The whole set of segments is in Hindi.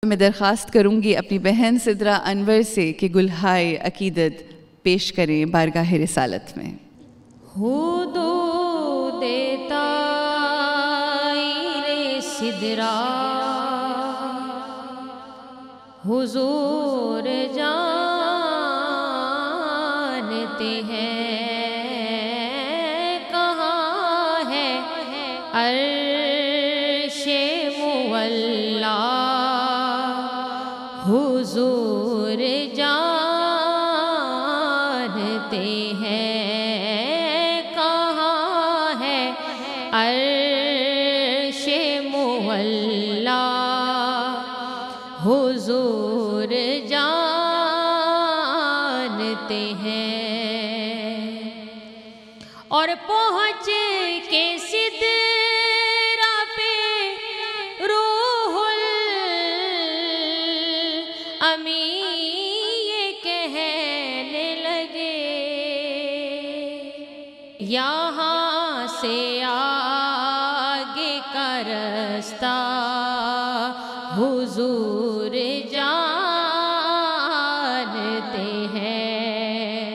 मैं दरख्वास्त करूँगी अपनी बहन सिद्रा अनवर से कि गुलहाय अकीदत पेश करें बारगाह रिसालत में। हुदू देता रे सिदरा हुजूर जानते हैं कहाँ है अर्शे मुअल्ला हुजूर जानते हैं कहाँ है अर्शे मुअल्ला हुजूर जानते हैं। और पहुँच के सिदरा पे रूहुल अमी ये कहने लगे यहाँ से आगे का रास्ता हुजूर जानते हैं।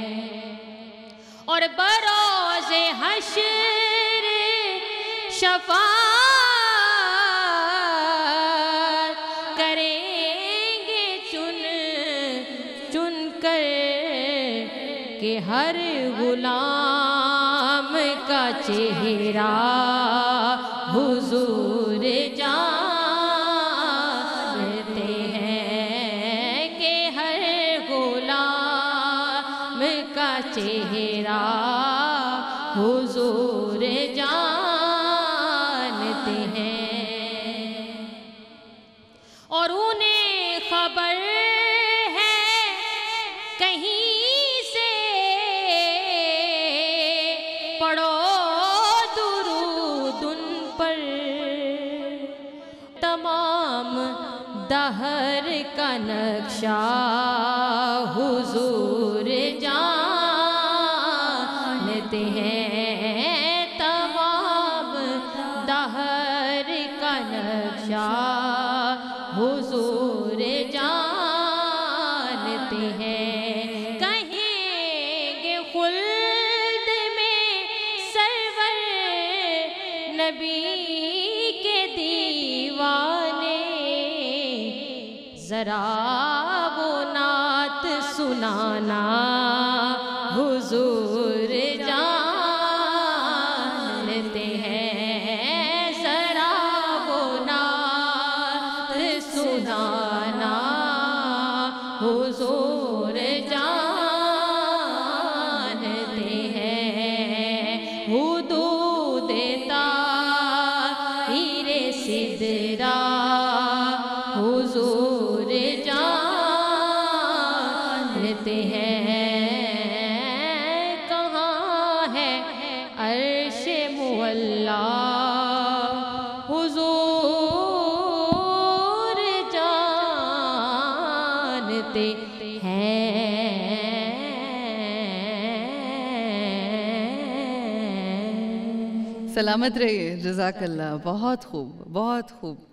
और बरोज़े हश्र शफ़ाअत करेंगे चुन चुन कर के हर गुलाम का चेहरा हुजूर जानते हैं कि हर गुलाम का चेहरा हुजूर जानते हैं। और उन्हें खबर है कहीं से पढ़ो दुरूद उन पर तमाम दहर का नक्शा हुजूर जानते हैं। तमाम दहर का नक्शा हुजूर जानते हैं। कहेंगे खुल्द में सरवर नबी के दीवाने जरा वो नात सुनाना हुजूर जानते हैं। जरा वो नात सुनाना हुजूर जानते हैं। हुदूद ताहीरे सिदरा हुजूर जानते हैं कहाँ है अर्शे मुअल्ला हुजूर जानते हैं। सलामत रहिए। जज़ाकल्लाह। बहुत खूब, बहुत खूब।